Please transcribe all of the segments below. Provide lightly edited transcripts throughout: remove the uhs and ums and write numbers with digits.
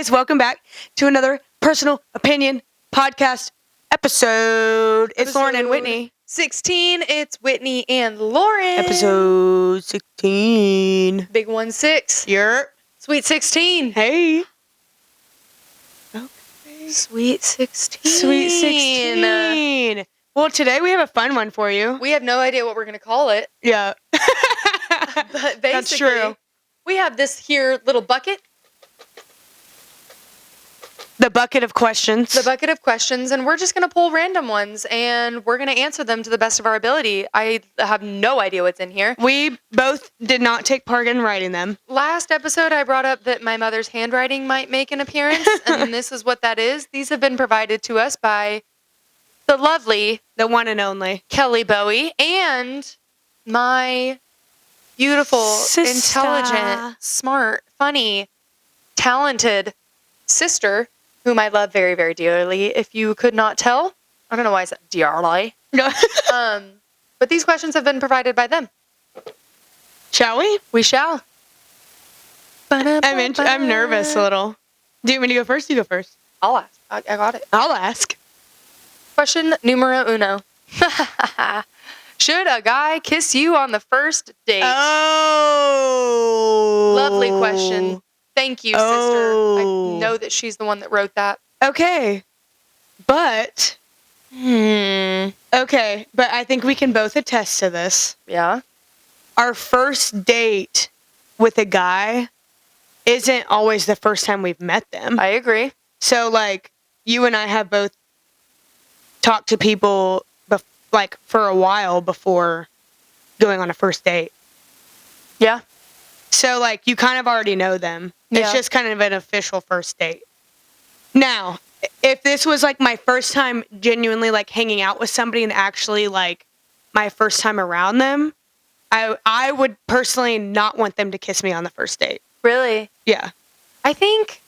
guys, welcome back to another personal opinion podcast episode. It's Lauryn and Whitney. 16, it's Whitney and Lauryn. Episode 16. Big 1-6. Yerp. Sweet 16. Hey. Okay. Sweet 16. Sweet 16. Well, today we have a fun one for you. We have no idea what we're going to call it. Yeah. But basically, that's true. We have this here little bucket. The bucket of questions. The bucket of questions, and we're just going to pull random ones, and we're going to answer them to the best of our ability. I have no idea what's in here. We both did not take part in writing them. Last episode, I brought up that my mother's handwriting might make an appearance, and this is what that is. These have been provided to us by the lovely, the one and only Kelly Bowie, and my beautiful, sister. Intelligent, smart, funny, talented sister, whom I love very, very dearly. If you could not tell, I don't know why I said dearly. No. But these questions have been provided by them. Shall we? We shall. I'm nervous a little. Do you want me to go first? You go first. I'll ask. I got it. I'll ask. Question numero uno. Should a guy kiss you on the first date? Oh. Lovely question. Thank you, sister. I know that she's the one that wrote that. Okay. But, okay, but I think we can both attest to this. Yeah? Our first date with a guy isn't always the first time we've met them. I agree. So, like, you and I have both talked to people, for a while before going on a first date. Yeah. So, like, you kind of already know them. Yeah. It's just kind of an official first date. Now, if this was, like, my first time genuinely, like, hanging out with somebody and actually, like, my first time around them, I would personally not want them to kiss me on the first date. Really? Yeah. I think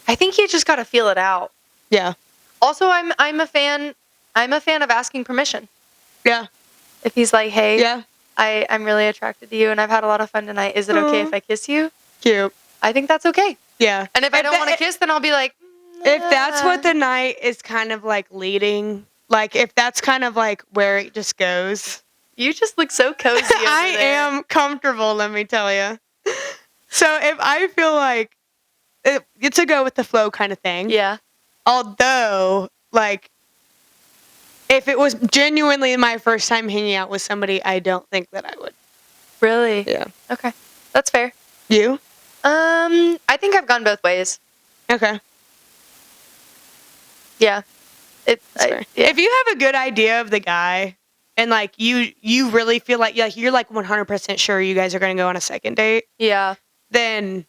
you just got to feel it out. Yeah. Also, I'm a fan of asking permission. Yeah. If he's like, hey, yeah. I'm really attracted to you and I've had a lot of fun tonight. Is it okay if I kiss you? Cute. I think that's okay. Yeah. And if I don't want to kiss, then I'll be like, if that's what the night is kind of like leading, like if that's kind of like where it just goes. You just look so cozy over I there. am comfortable, let me tell you. So if I feel like it's a go with the flow kind of thing. Yeah. Although, like, if it was genuinely my first time hanging out with somebody, I don't think that I would. Really? Yeah. Okay. That's fair. You? I think I've gone both ways. Okay. Yeah. Yeah. If you have a good idea of the guy and like you really feel like you're like 100% sure you guys are going to go on a second date. Yeah. Then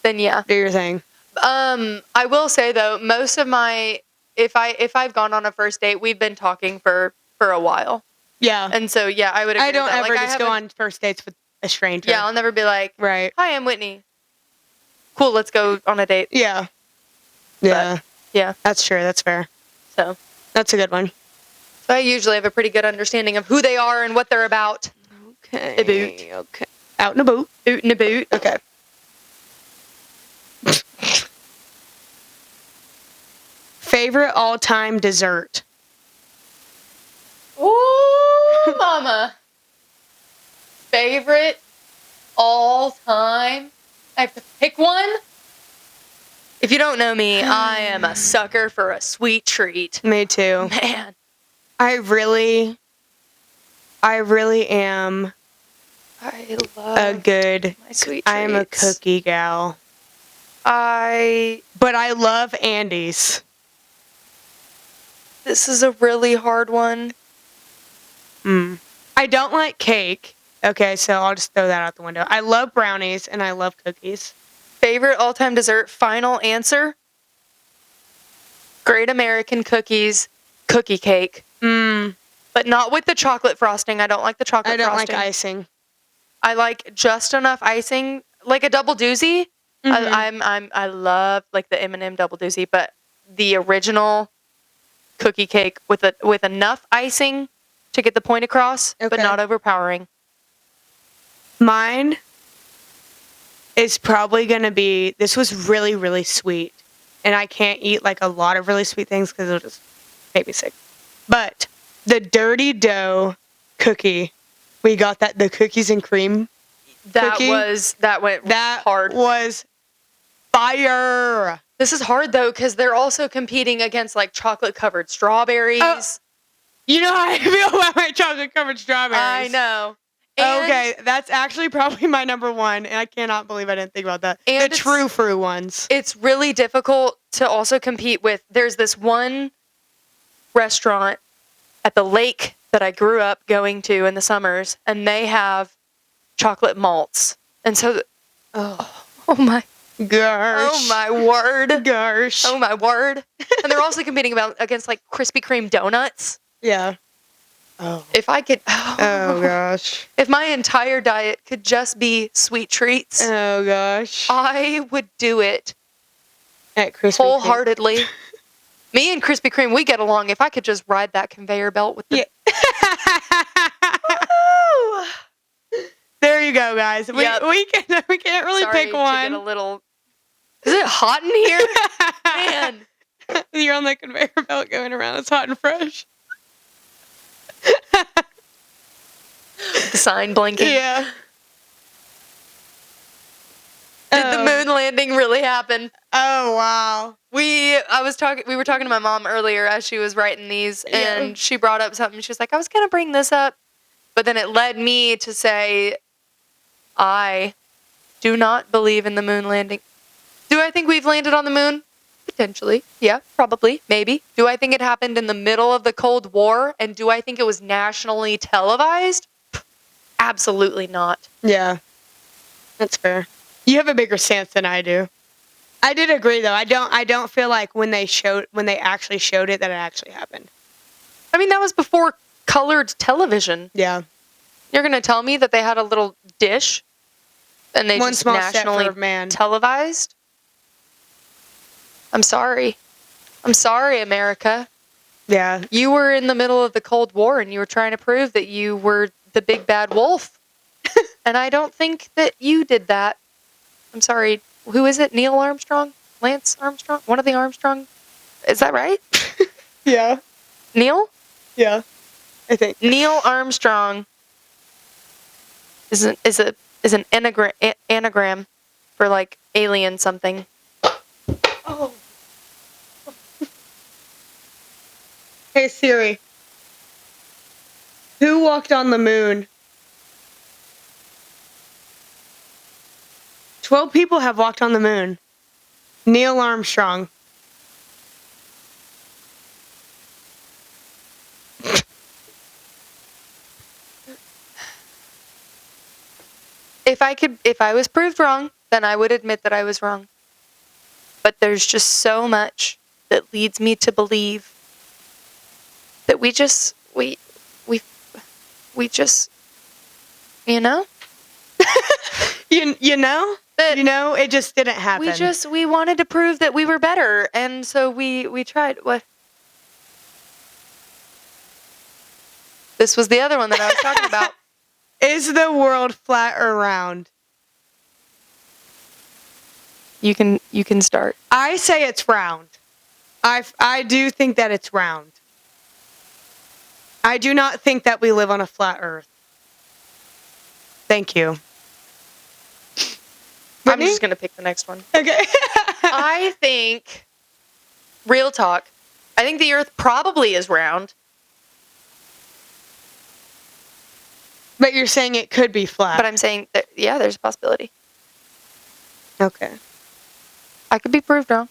yeah. do your thing. I will say though, most of my if I've gone on a first date, we've been talking for a while. Yeah. And so yeah, I would agree I don't with that. ever like, just go on first dates with a stranger. Yeah, I'll never be like, right. Hi, I'm Whitney. Cool, let's go on a date. Yeah. Yeah. But, yeah. That's true. That's fair. So that's a good one. So I usually have a pretty good understanding of who they are and what they're about. Okay. A boot. Okay. Out and a boot. Boot and a boot. Okay. Favorite all-time dessert? Ooh, mama. Favorite all-time? I have to pick one? If you don't know me, I am a sucker for a sweet treat. Me too. Man. I really am I love my sweet treats. I am a cookie gal. But I love Andes. This is a really hard one. I don't like cake. Okay, so I'll just throw that out the window. I love brownies and I love cookies. Favorite all-time dessert, final answer? Great American Cookies, cookie cake. But not with the chocolate frosting. I don't like the chocolate frosting. I don't like icing. I like just enough icing, like a double doozy. I love like the M&M double doozy, but the original cookie cake with enough icing to get the point across, but not overpowering. Mine is probably going to be, this was really, really sweet. And I can't eat like a lot of really sweet things because it'll just make me sick. But the Dirty Dough cookie, we got the cookies and cream cookie. That went hard. That was fire. This is hard though because they're also competing against like chocolate covered strawberries. You know how I feel about my chocolate covered strawberries. I know. Okay, that's actually probably my number one, and I cannot believe I didn't think about that. And the true fruit ones. It's really difficult to also compete with. There's this one restaurant at the lake that I grew up going to in the summers, and they have chocolate malts. And so, oh my gosh. Oh my word. Gosh. Oh my word. And they're also competing against like Krispy Kreme donuts. Yeah. Oh. If I could. Oh gosh. If my entire diet could just be sweet treats. Oh gosh. I would do it. At Krispy wholeheartedly. Me and Krispy Kreme, we get along. If I could just ride that conveyor belt with the. Yeah. There you go, guys. We can't really pick one. To get a little. Is it hot in here? Man. You're on the conveyor belt going around. It's hot and fresh. The sign blinking. Yeah. Did the moon landing really happen? Oh wow. We were talking to my mom earlier as she was writing these, and she brought up something. She was like, I was gonna bring this up, but then it led me to say, I do not believe in the moon landing. Do I think we've landed on the moon? Potentially. Yeah, probably. Maybe. Do I think it happened in the middle of the Cold War? And do I think it was nationally televised? Absolutely not. Yeah. That's fair. You have a bigger stance than I do. I did agree though. I don't feel like when they actually showed it that it actually happened. I mean, that was before colored television. Yeah. You're going to tell me that they had a little dish and they One just small nationally step for man. televised? I'm sorry. I'm sorry, America. Yeah. You were in the middle of the Cold War and you were trying to prove that you were the big bad wolf. And I don't think that you did that. I'm sorry. Who is it? Neil Armstrong? Lance Armstrong? One of the Armstrong? Is that right? Yeah. Neil? Yeah. I think. Neil Armstrong is an anagram for like alien something. Oh. Hey Siri. Who walked on the moon? 12 people have walked on the moon. Neil Armstrong. If I was proved wrong, then I would admit that I was wrong. But there's just so much that leads me to believe that we just, you know? You know? That, you know, it just didn't happen. We wanted to prove that we were better, and so we tried. What? This was the other one that I was talking about. Is the world flat or round? You can start. I say it's round. I do think that it's round. I do not think that we live on a flat earth. Thank you. Whitney? I'm just going to pick the next one. Okay. I think, real talk, I think the earth probably is round. But you're saying it could be flat. But I'm saying that, yeah, there's a possibility. Okay. I could be proved wrong.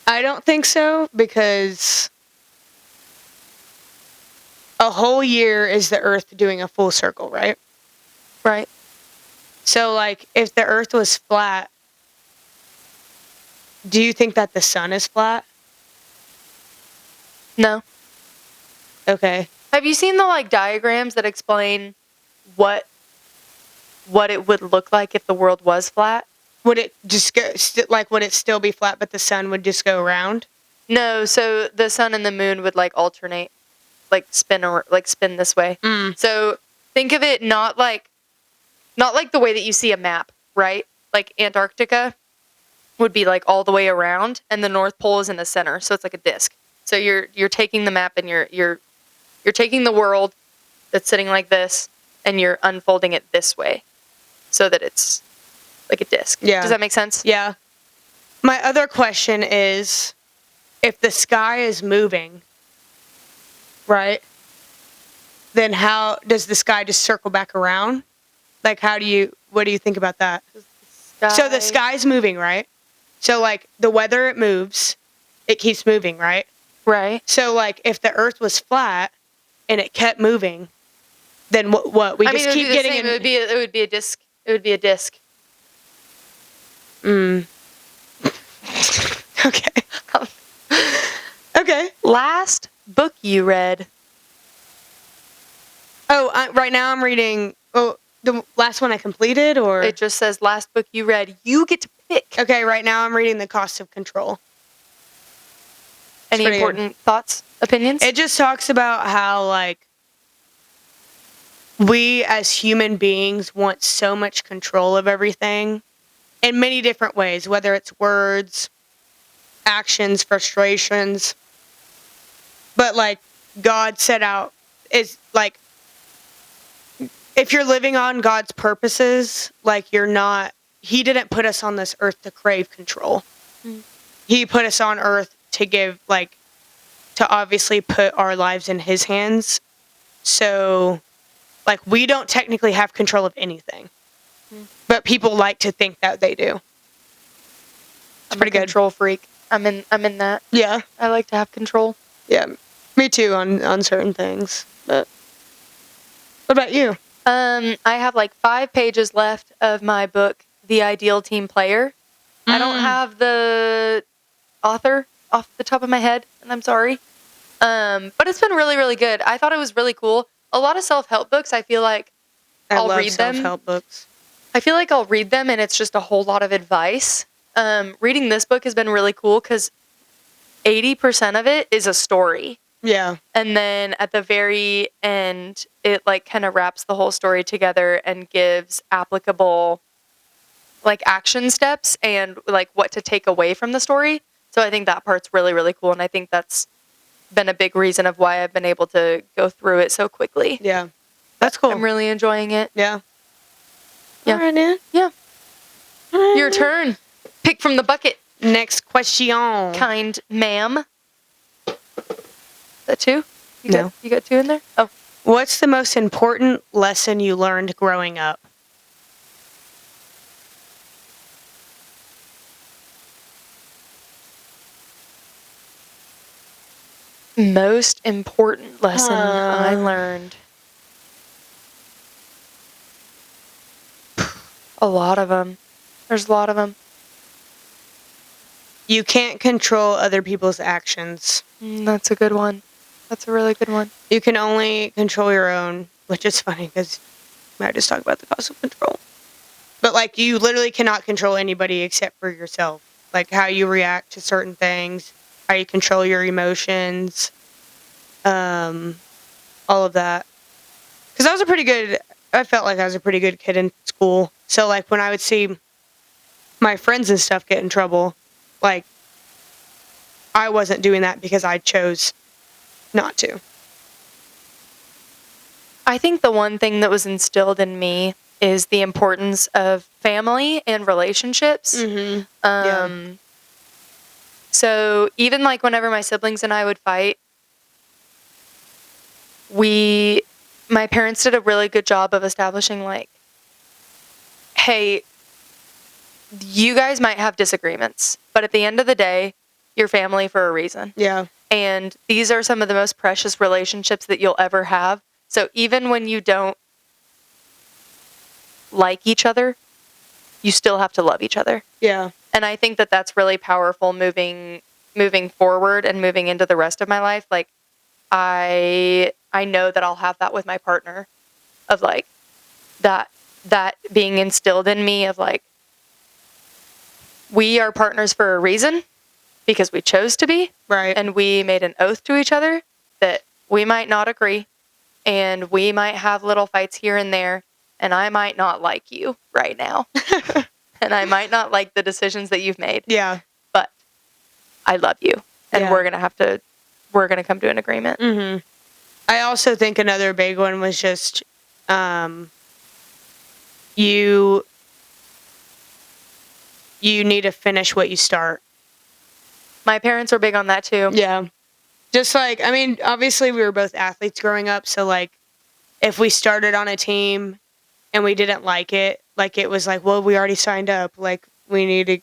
I don't think so, because a whole year is the earth doing a full circle, right? Right. So, like, if the earth was flat, do you think that the sun is flat? No. Okay. Have you seen the, like, diagrams that explain what it would look like if the world was flat? Would it just go, would it still be flat, but the sun would just go around? No, so the sun and the moon would, like, alternate, like, spin this way. Mm. So think of it not like the way that you see a map, right? Like Antarctica would be like all the way around, and the North Pole is in the center, so it's like a disc. So you're taking the map and you're taking the world that's sitting like this, and you're unfolding it this way, so that it's like a disc. Yeah. Does that make sense? Yeah. My other question is, if the sky is moving, right, then how does the sky just circle back around? Like, what do you think about that? So the sky's moving, right? So, like, the weather, it moves. It keeps moving, right? Right. So, like, if the Earth was flat and it kept moving, then what? We just keep getting it would be a disc. It would be a disc. Okay. Okay. Last book you read. Oh, right now I'm reading. Oh, the last one I completed, or It just says last book you read. You get to pick. okay. Right now I'm reading The Cost of Control. Any important thoughts, opinions? It just talks about how, like, we as human beings want so much control of everything in many different ways, whether it's words, actions, frustrations. But, like, God set out is like, if you're living on God's purposes, like, He didn't put us on this earth to crave control. He put us on earth to give, like, to obviously put our lives in His hands. So, like, we don't technically have control of anything. But people like to think that they do. I'm pretty good. Control freak. I'm in that. Yeah. I like to have control. Yeah. Me too on certain things. But what about you? I have like 5 pages left of my book, The Ideal Team Player. I don't have the author off the top of my head, and I'm sorry. But it's been really, really good. I thought it was really cool. A lot of self-help books, I feel like I'll read them. Self-help books. I feel like I'll read them and it's just a whole lot of advice. Reading this book has been really cool because 80% of it is a story. Yeah. And then at the very end, it like kind of wraps the whole story together and gives applicable like action steps and like what to take away from the story. So I think that part's really, really cool. And I think that's been a big reason of why I've been able to go through it so quickly. Yeah. That's cool. I'm really enjoying it. Yeah. Yeah. All right, man. Yeah. Your turn. Pick from the bucket. Next question. Kind ma'am. Is that 2? No. You got 2 in there? Oh. What's the most important lesson you learned growing up? Most important lesson I learned. A lot of them. There's a lot of them. You can't control other people's actions. That's a good one. That's a really good one. You can only control your own, which is funny because I just talked about the cost of control. But, like, you literally cannot control anybody except for yourself. Like, how you react to certain things, how you control your emotions, all of that. Because I felt like I was a pretty good kid in school. So, like, when I would see my friends and stuff get in trouble, like, I wasn't doing that because I chose not to. I think the one thing that was instilled in me is the importance of family and relationships. Mm-hmm. So even like whenever my siblings and I would fight, my parents did a really good job of establishing like, hey, you guys might have disagreements, but at the end of the day, you're family for a reason. Yeah. And these are some of the most precious relationships that you'll ever have. So even when you don't like each other, you still have to love each other. Yeah. And I think that that's really powerful moving forward and moving into the rest of my life. Like, I know that I'll have that with my partner of like that being instilled in me of like, we are partners for a reason because we chose to be. Right. And we made an oath to each other that we might not agree and we might have little fights here and there, and I might not like you right now. And I might not like the decisions that you've made. Yeah. But I love you. And Yeah. we're going to come to an agreement. Mm-hmm. I also think another big one was just you need to finish what you start. My parents are big on that too. Yeah. Just like, I mean, obviously we were both athletes growing up, so like if we started on a team and we didn't like it, like it was like, well, we already signed up, like we need to,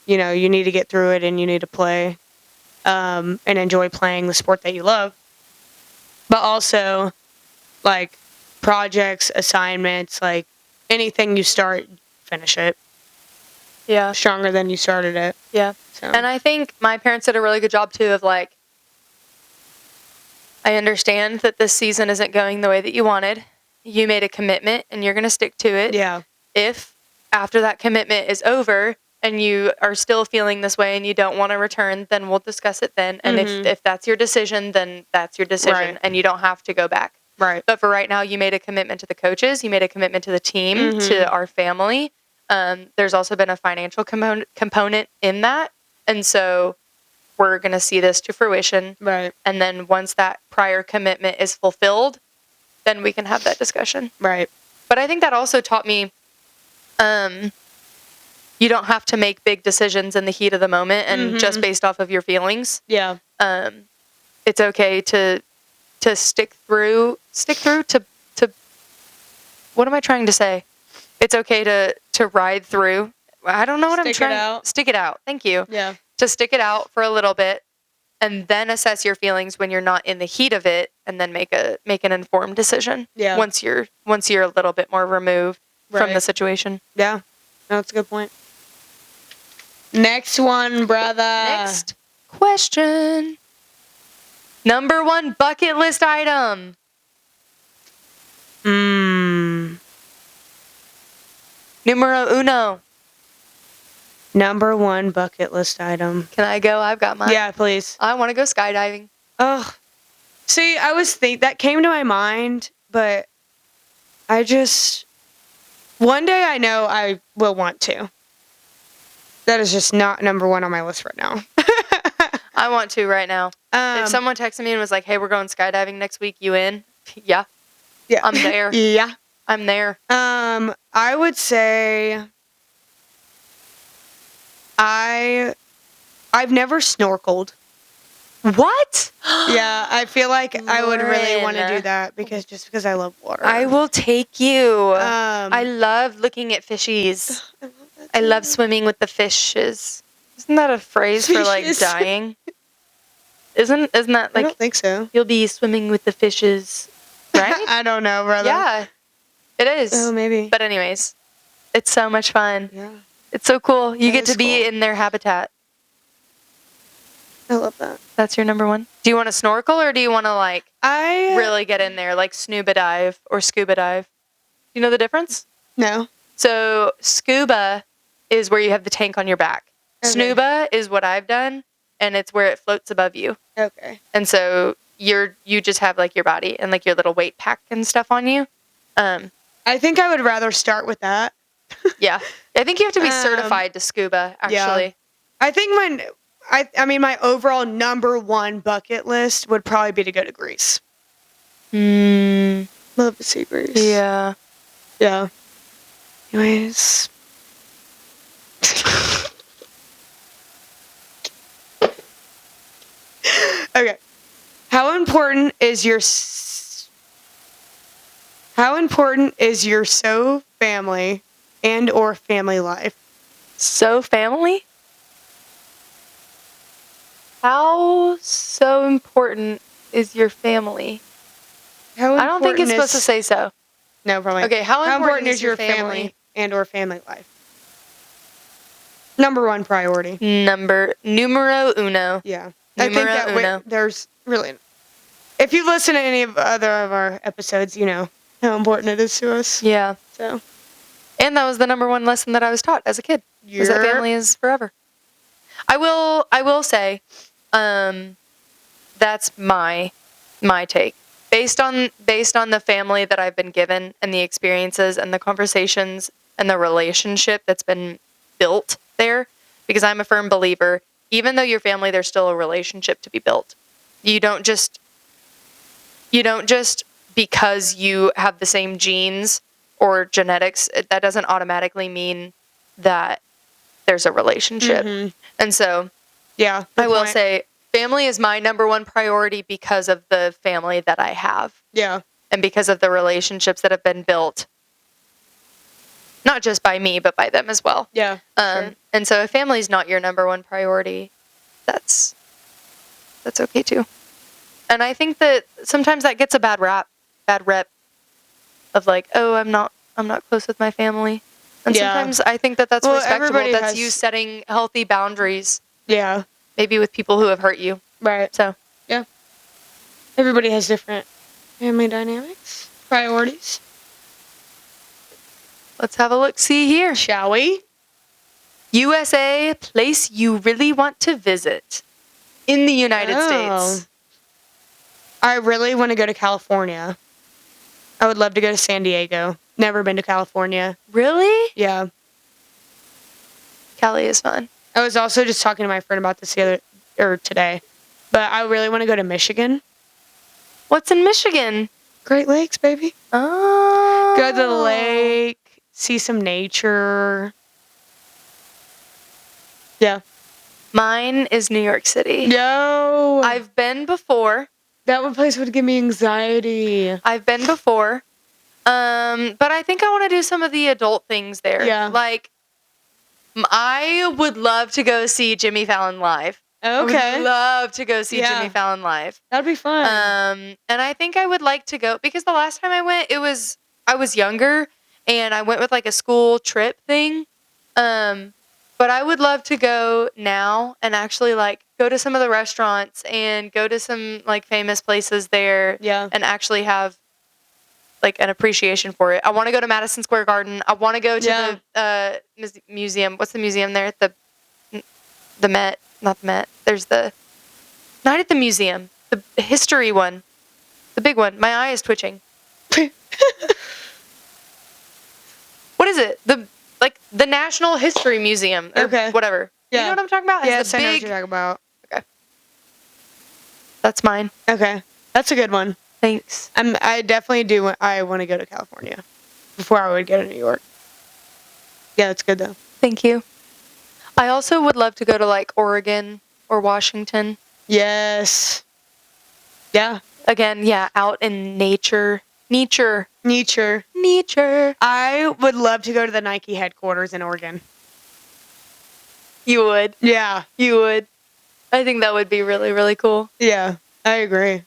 you need to get through it and you need to play and enjoy playing the sport that you love. But also like projects, assignments, like anything you start, finish it. Yeah. Stronger than you started it. Yeah. So. And I think my parents did a really good job too of like, I understand that this season isn't going the way that you wanted. You made a commitment and you're going to stick to it. Yeah. If after that commitment is over and you are still feeling this way and you don't want to return, then we'll discuss it then. And if that's your decision, then that's your decision. Right. And you don't have to go back. Right. But for right now, you made a commitment to the coaches. You made a commitment to the team, to our family. There's also been a financial component in that. And so we're going to see this to fruition. Right. And then once that prior commitment is fulfilled, then we can have that discussion. Right. But I think that also taught me you don't have to make big decisions in the heat of the moment and just based off of your feelings. Yeah. It's okay to stick through to what am I trying to say? It's okay to ride through. I don't know what I'm trying. Stick it out. Thank you. Yeah. To stick it out for a little bit and then assess your feelings when you're not in the heat of it and then make an informed decision. Yeah. Once you're a little bit more removed from the situation. Yeah. No, that's a good point. Next one, brother. Next question. Number 1 bucket list item. Numero uno. Number 1 bucket list item. Can I go? I've got mine. Yeah, please. I want to go skydiving. Oh, see, that came to my mind, but one day I know I will want to. That is just not number 1 on my list right now. I want to right now. If someone texted me and was like, hey, we're going skydiving next week, you in? Yeah. Yeah. I'm there. Yeah. I'm there. I would say I've never snorkeled. What? Yeah, I feel like I would really want to do that because I love water. I will take you. I love looking at fishies. I love swimming with the fishes. Isn't that a phrase for like dying? Isn't that like? I don't think so. You'll be swimming with the fishes, right? I don't know, brother. Yeah, it is. Oh, maybe. But anyways, it's so much fun. Yeah. It's so cool. You get to be cool. in their habitat. I love that. That's your number 1. Do you want to snorkel or do you want to like really get in there, like scuba dive or scuba dive? Do you know the difference? No. So scuba is where you have the tank on your back. Okay. Snuba is what I've done, and it's where it floats above you. Okay. And so you just have like your body and like your little weight pack and stuff on you. I think I would rather start with that. Yeah. I think you have to be certified to scuba, actually. Yeah. I think my overall number 1 bucket list would probably be to go to Greece. Love to see Greece. Yeah. Yeah. Anyways. Okay. How important is your family and or family life? So family? How so important is your family? I don't think it's supposed to say so. No, probably. Okay, how important is your family and or family life? Number 1 priority. Numero uno. Yeah. Numero I think uno. there's really... If you listen to any of our episodes, you know how important it is to us. Yeah. So. And that was the number 1 lesson that I was taught as a kid. Is that family is forever. I will say, that's my take. based on the family that I've been given and the experiences and the conversations and the relationship that's been built there, because I'm a firm believer, even though you're family, there's still a relationship to be built. You don't just because you have the same genes or genetics, that doesn't automatically mean that there's a relationship. Mm-hmm. And so, yeah, I will say family is my number one priority because of the family that I have. Yeah. And because of the relationships that have been built, not just by me, but by them as well. Yeah. Sure. And so if family is not your number one priority, that's okay too. And I think that sometimes that gets a bad rep of like, oh, I'm not close with my family. And sometimes I think that that's respectable. That's you setting healthy boundaries. Yeah. Maybe with people who have hurt you. Right. So. Yeah. Everybody has different family dynamics, priorities. Let's have a look-see here. Shall we? USA, place you really want to visit in the United States. I really want to go to California. I would love to go to San Diego. Never been to California. Really? Yeah. Cali is fun. I was also just talking to my friend about this today. But I really want to go to Michigan. What's in Michigan? Great Lakes, baby. Oh. Go to the lake, see some nature. Yeah. Mine is New York City. No. I've been before. That one place would give me anxiety. I've been before. But I think I want to do some of the adult things there. Yeah. Like, I would love to go see Jimmy Fallon live. Okay. I would love to go see Jimmy Fallon live. That'd be fun. And I think I would like to go, because the last time I went, I was younger, and I went with like a school trip thing. But I would love to go now and actually like go to some of the restaurants and go to some like famous places there. Yeah. And actually have like an appreciation for it. I want to go to Madison Square Garden. I want to go to the museum. What's the museum there? The Met. Not the Met. There's not at the museum. The history one. The big one. My eye is twitching. What is it? The National History Museum. Or whatever. Yeah. You know what I'm talking about? Yes, I know what you're talking about. Okay. That's mine. Okay. That's a good one. Thanks. I definitely do. I want to go to California before I would go to New York. Yeah, that's good though. Thank you. I also would love to go to like Oregon or Washington. Yes. Yeah. Again, yeah, out in nature. Nature. I would love to go to the Nike headquarters in Oregon. You would? Yeah. You would. I think that would be really, really cool. Yeah, I agree.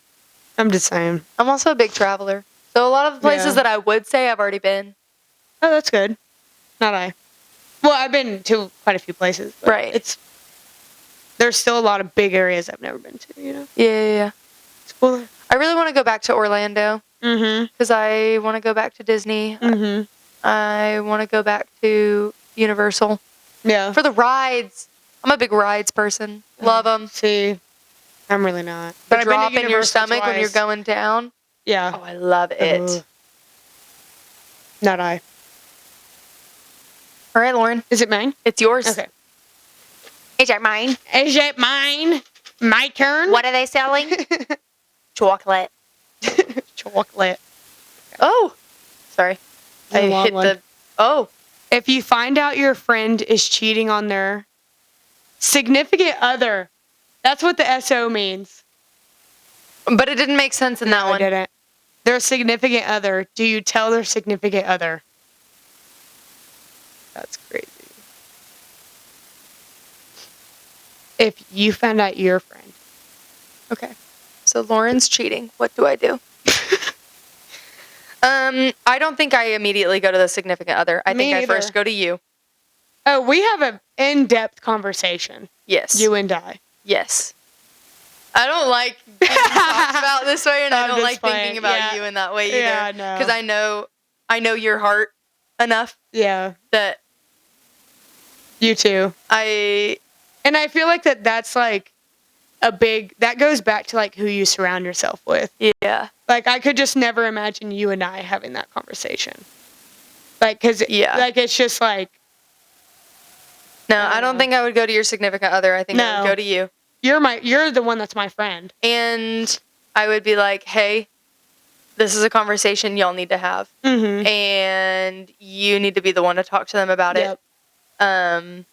I'm just saying. I'm also a big traveler. So a lot of the places that I would say I've already been. Oh, that's good. Not I. Well, I've been to quite a few places. But right. There's still a lot of big areas I've never been to, you know? Yeah. It's cool. I really want to go back to Orlando. Mm-hmm. Because I want to go back to Disney. Mm-hmm. I want to go back to Universal. Yeah. For the rides. I'm a big rides person. Love them. See, I'm really not. But I've been to in your stomach when you're going down. Yeah. Oh, I love it. Not I. All right, Lauren. Is it mine? It's yours. Okay. Is it mine? Is it mine? My turn? What are they selling? Chocolate. Chocolate. Oh. Sorry. I hit the... Oh. If you find out your friend is cheating on their significant other, that's what the SO means. But it didn't make sense in that one. It didn't. Their significant other. Do you tell their significant other? That's crazy. If you found out your friend. Okay. So Lauren's cheating. What do I do? I don't think I immediately go to the significant other. I think I first go to you. Oh, we have an in-depth conversation. Yes. You and I. Yes. I don't like being talked about this way, and I don't like thinking about you in that way either. Yeah, no. Because I know your heart enough. Yeah. That. You too. And I feel like that's like that goes back to like who you surround yourself with. Yeah. Like I could just never imagine you and I having that conversation. Like, cause like it's just like. No, I don't think I would go to your significant other. I think I would go to you. You're the one that's my friend. And I would be like, hey, this is a conversation y'all need to have. Mm-hmm. And you need to be the one to talk to them about it. I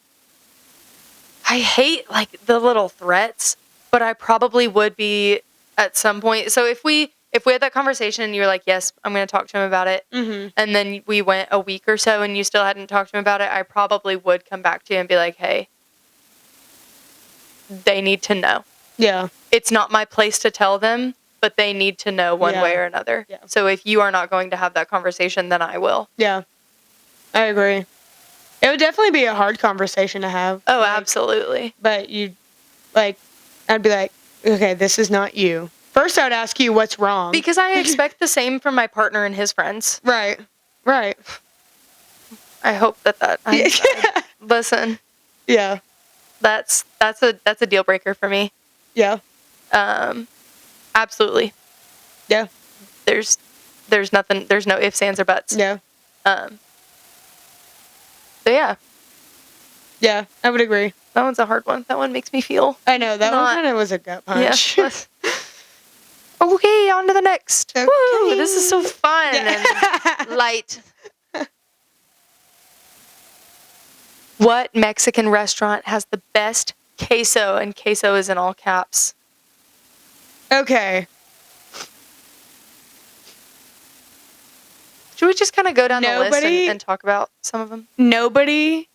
hate like the little threats, but I probably would be at some point. So if we had that conversation and you were like, yes, I'm going to talk to him about it. Mm-hmm. And then we went a week or so and you still hadn't talked to him about it, I probably would come back to you and be like, hey, they need to know. Yeah. It's not my place to tell them, but they need to know one way or another. Yeah. So if you are not going to have that conversation, then I will. Yeah. I agree. It would definitely be a hard conversation to have. Oh, like, absolutely. But I'd be like, okay, this is not you. First, I would ask you what's wrong. Because I expect the same from my partner and his friends. Right. Right. I hope that. Listen. Yeah. That's a deal breaker for me. Yeah. Absolutely. Yeah. There's nothing. There's no ifs, ands, or buts. Yeah. So yeah. Yeah, I would agree. That one's a hard one. That one makes me feel. I know that one kind of was a gut punch. Yeah. Okay, on to the next. Okay. Woo, this is so fun and light. What Mexican restaurant has the best queso? And queso is in all caps. Okay. Should we just kind of go down the list and talk about some of them? Nobody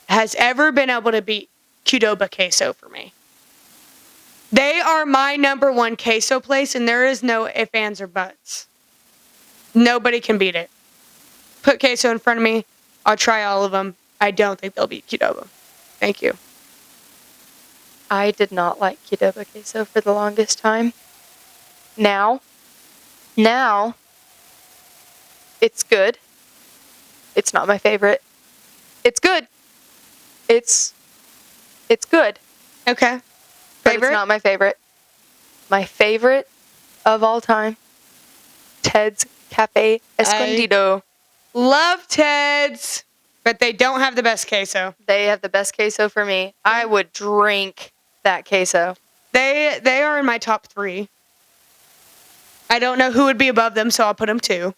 has ever been able to beat Qdoba queso for me. They are my number one queso place, and there is no ifs, ands, or buts. Nobody can beat it. Put queso in front of me. I'll try all of them. I don't think they'll beat Qdoba. Thank you. I did not like Qdoba queso for the longest time. Now, it's good. It's not my favorite. It's good. It's good. Okay. But it's not my favorite. My favorite of all time, Ted's Cafe Escondido. Love Ted's, but they don't have the best queso. They have the best queso for me. I would drink that queso. They are in my top 3. I don't know who would be above them, so I'll put them 2.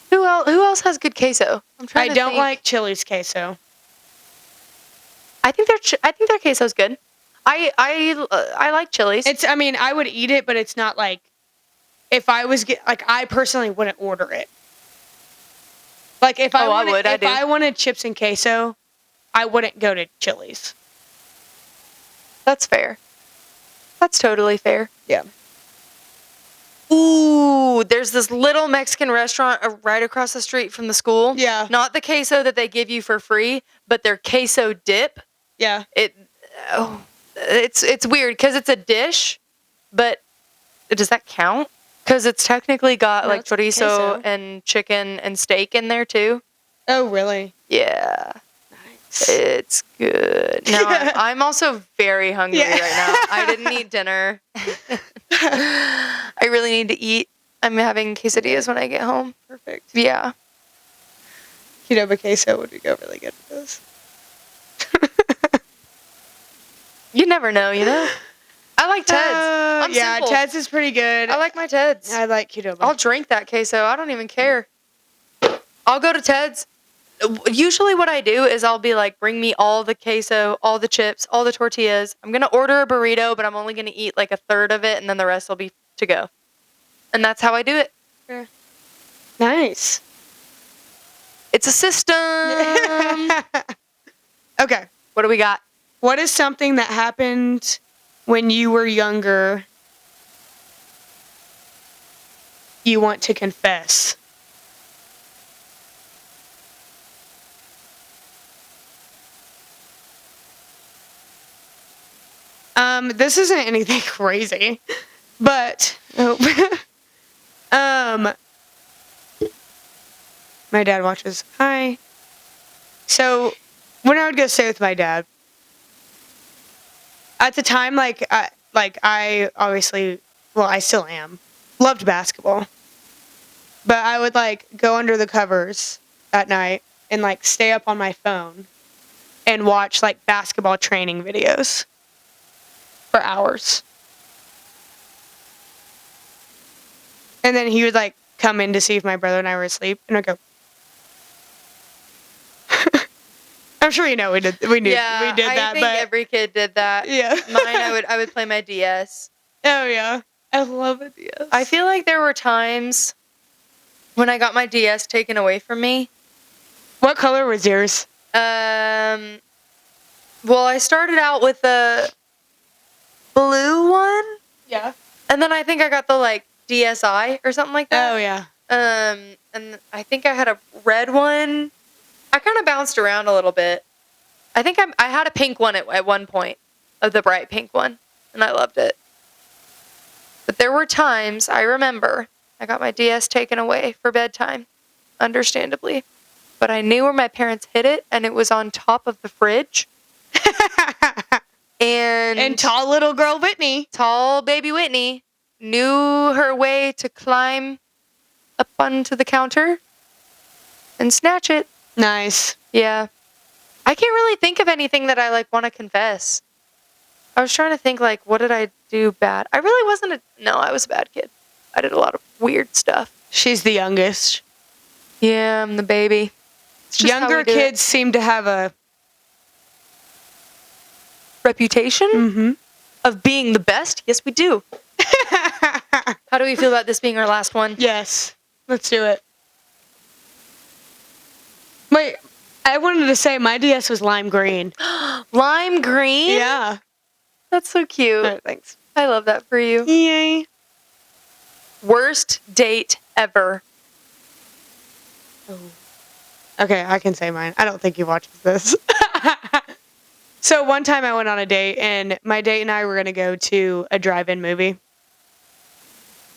Who else has good queso? I don't like Chili's queso. I think their queso's good. I like Chili's. I would eat it, but it's not like if I was I personally wouldn't order it. Like if I wanted chips and queso, I wouldn't go to Chili's. That's fair. That's totally fair. Yeah. Ooh, there's this little Mexican restaurant right across the street from the school. Yeah. Not the queso that they give you for free, but their queso dip. Yeah. It's weird because it's a dish, but does that count? Because it's technically got chorizo and chicken and steak in there too. Oh, really? Yeah. Nice. It's good. Now I'm also very hungry right now. I didn't eat dinner. I really need to eat. I'm having quesadillas when I get home. Perfect. Yeah. Qdoba queso would go really good with this. You never know, you know? I like Ted's. Simple. Ted's is pretty good. I like my Ted's. I like Qdoba. I'll drink that queso. I don't even care. I'll go to Ted's. Usually what I do is I'll be like, bring me all the queso, all the chips, all the tortillas. I'm going to order a burrito, but I'm only going to eat like a third of it, and then the rest will be to go. And that's how I do it. Yeah. Nice. It's a system. Okay. What do we got? What is something that happened when you were younger you want to confess? This isn't anything crazy, but my dad watches. Hi. So when I would go stay with my dad, at the time, I obviously, well, I still am, loved basketball. But I would, like, go under the covers at night and, like, stay up on my phone and watch, like, basketball training videos for hours. And then he would, like, come in to see if my brother and I were asleep, and I'd go. I'm sure you know we did that, I think but every kid did that. yeah. Mine, I would play my DS. Oh yeah, I love a DS. I feel like there were times when I got my DS taken away from me. What color was yours? Well, I started out with the blue one. Yeah. And then I think I got the, like, DSi or something like that. Oh yeah. And I think I had a red one. I kind of bounced around a little bit. I think I had a pink one at one point, of the bright pink one, and I loved it. But there were times, I remember, I got my DS taken away for bedtime, understandably. But I knew where my parents hid it, and it was on top of the fridge. And tall little girl Whitney. Tall baby Whitney knew her way to climb up onto the counter and snatch it. Nice. Yeah. I can't really think of anything that I, like, want to confess. I was trying to think, like, what did I do bad? I really wasn't I was a bad kid. I did a lot of weird stuff. She's the youngest. Yeah, I'm the baby. Younger kids seem to have a reputation of being the best. Yes, we do. How do we feel about this being our last one? Yes. Let's do it. Wait, I wanted to say my DS was lime green. Lime green? Yeah. That's so cute. All right, thanks. I love that for you. Yay. Worst date ever. Oh. Okay, I can say mine. I don't think he watches this. So one time I went on a date, and my date and I were going to go to a drive-in movie.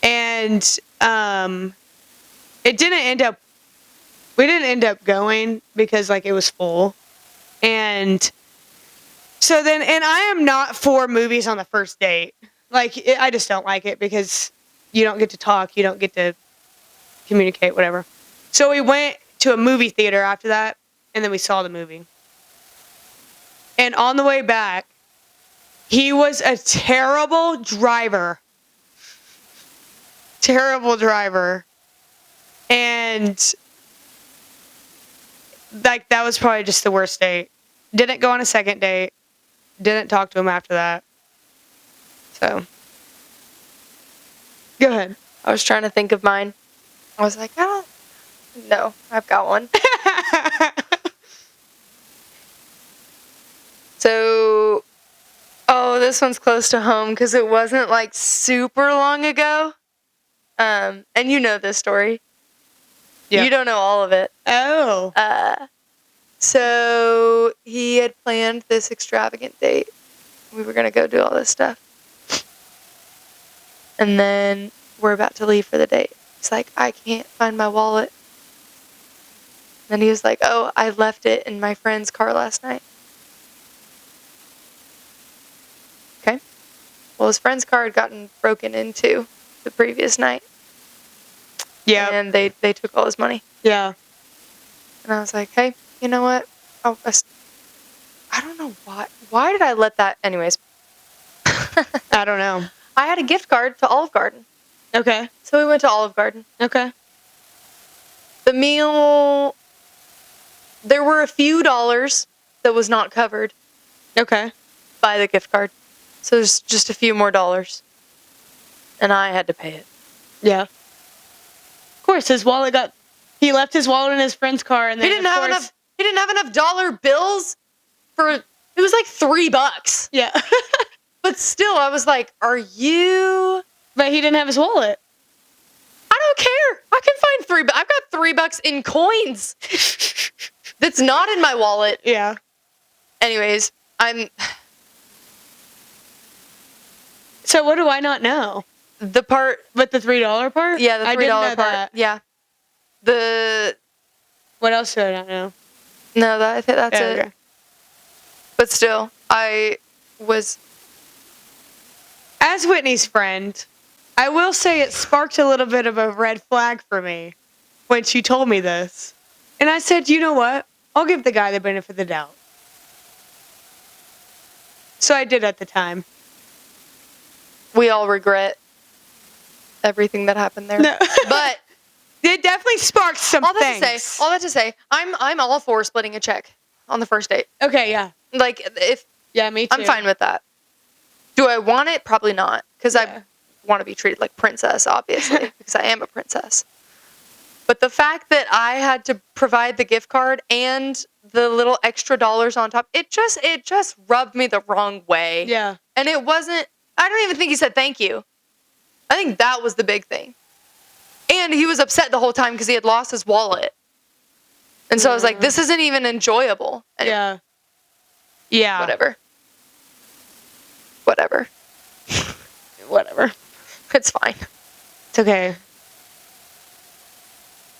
And we didn't end up going because, like, it was full. And so then, and I am not for movies on the first date. Like, I just don't like it because you don't get to talk, you don't get to communicate, whatever. So we went to a movie theater after that, and then we saw the movie. And on the way back, he was a terrible driver. Terrible driver. And, like, that was probably just the worst date. Didn't go on a second date. Didn't talk to him after that. So, go ahead. I was trying to think of mine. I was like, no, I've got one. So, this one's close to home because it wasn't, like, super long ago. And you know this story. Yeah. You don't know all of it. Oh. So he had planned this extravagant date. We were going to go do all this stuff. And then we're about to leave for the date. He's like, I can't find my wallet. And he was like, oh, I left it in my friend's car last night. Okay. Well, his friend's car had gotten broken into the previous night. Yeah. And they took all his money. Yeah. And I was like, hey, you know what? I don't know why. Why did I let that? Anyways. I don't know. I had a gift card to Olive Garden. Okay. So we went to Olive Garden. Okay. The meal, there were a few dollars that was not covered. Okay. By the gift card. So there's just a few more dollars. And I had to pay it. Yeah. Of course, he left his wallet in his friend's car, and then he didn't have enough dollar bills it was like $3. Yeah. But still, I was like, are you? But he didn't have his wallet. I don't care. I can find $3. I've got $3 in coins. That's not in my wallet. Yeah. Anyways, So what do I not know? The part with the $3 part? Yeah, the $3 I didn't know part. That. Yeah. What else do I not know? No, I think that's it. Okay. But still, I was As Whitney's friend, I will say it sparked a little bit of a red flag for me when she told me this. And I said, you know what? I'll give the guy the benefit of the doubt. So I did at the time. We all regret everything that happened there. No. But it definitely sparked some things. All that to say, I'm all for splitting a check on the first date. Okay, yeah. Like, Yeah, me too. I'm fine with that. Do I want it? Probably not. Because I want to be treated like princess, obviously. Because I am a princess. But the fact that I had to provide the gift card and the little extra dollars on top, it just rubbed me the wrong way. Yeah. And it wasn't, I don't even think he said thank you. I think that was the big thing. And he was upset the whole time because he had lost his wallet. And so I was like, this isn't even enjoyable. And Yeah. Yeah. Whatever. Whatever. It's fine. It's okay.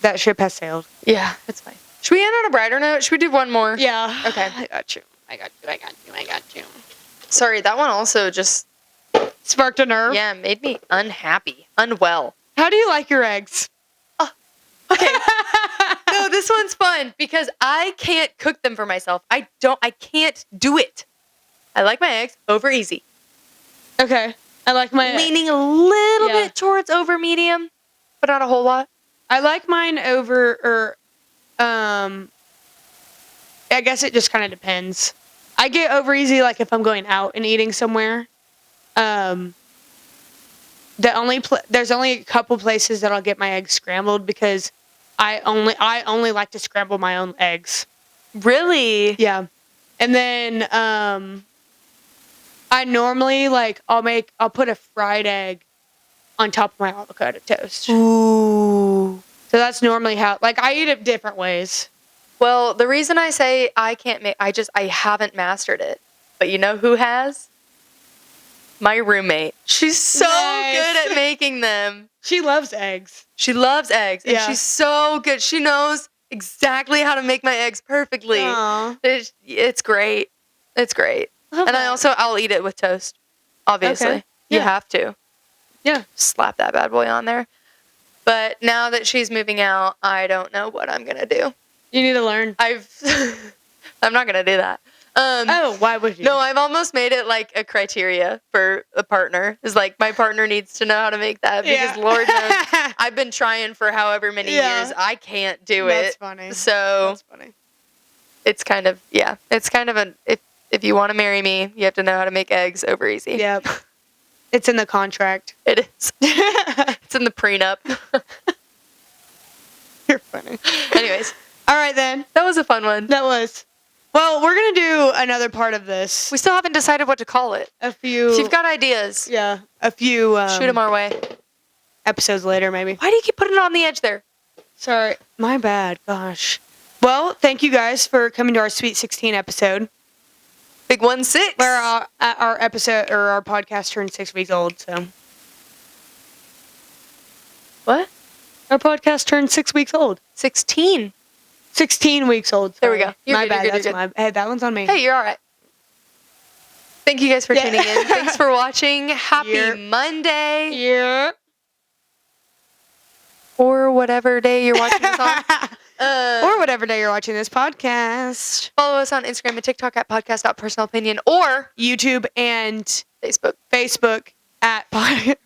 That ship has sailed. Yeah, it's fine. Should we end on a brighter note? Should we do one more? Yeah. Okay. I got you. Sorry, that one also just, Sparked a nerve. yeah, made me unhappy, unwell. How do you like your eggs? Okay. No, this one's fun because I can't cook them for myself. I can't do it. I like my eggs over easy. Okay. I like my... Leaning a little bit towards over medium, but not a whole lot. I like mine over, I guess it just kind of depends. I get over easy, like, if I'm going out and eating somewhere. There's only a couple places that I'll get my eggs scrambled because I only like to scramble my own eggs. Really? Yeah. And then, I normally, like, I'll put a fried egg on top of my avocado toast. Ooh. So that's normally how, like, I eat it different ways. Well, the reason I say I can't make, I haven't mastered it. But you know who has? My roommate. She's so good at making them. She loves eggs. She loves eggs. And Yeah. she's so good. She knows exactly how to make my eggs perfectly. Aww. It's great. It's great. And I'll eat it with toast. Obviously. Okay. You Yeah. have to. Yeah. Slap that bad boy on there. But now that she's moving out, I don't know what I'm going to do. You need to learn. I'm not going to do that. Why would you? No, I've almost made it like a criteria for a partner. Is like my partner needs to know how to make that because Lord knows I've been trying for however many years. I can't do it. That's funny. So That's funny. it's kind of an if you want to marry me, you have to know how to make eggs over easy. Yep. It's in the contract. It is. It's in the prenup. You're funny. Anyways, All right then. that was a fun one. That was. Well, we're gonna do another part of this. We still haven't decided what to call it. A few. If you've got ideas, a few. shoot them our way. Episodes later, maybe. Why do you keep putting it on the edge there? Sorry, my bad. Gosh. Well, thank you guys for coming to our Sweet 16 episode. Big 1-6. Where our episode or our podcast turned 6 weeks old. So. What? Our podcast turned 6 weeks old. 16. 16 weeks old. There we sorry. go. You're my good, bad. you're good, That's you're good. my. Hey, that one's on me. Hey, you're all right. Thank you guys for tuning in. Thanks for watching. Happy Yeah. Monday. Yeah. Or whatever day you're watching this on. Or whatever day you're watching this podcast. Follow us on Instagram and TikTok at podcast.personalopinion or YouTube and Facebook. at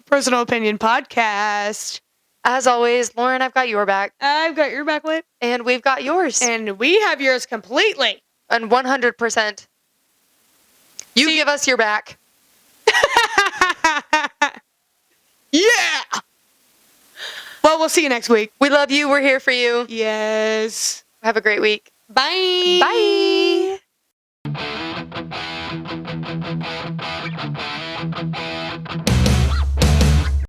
Personal Opinion Podcast. As always, Lauren, I've got your back. I've got your back, Whit. And we've got yours. And we have yours completely. And 100%. You give us your back. Yeah! Well, we'll see you next week. We love you. We're here for you. Yes. Have a great week. Bye. Bye.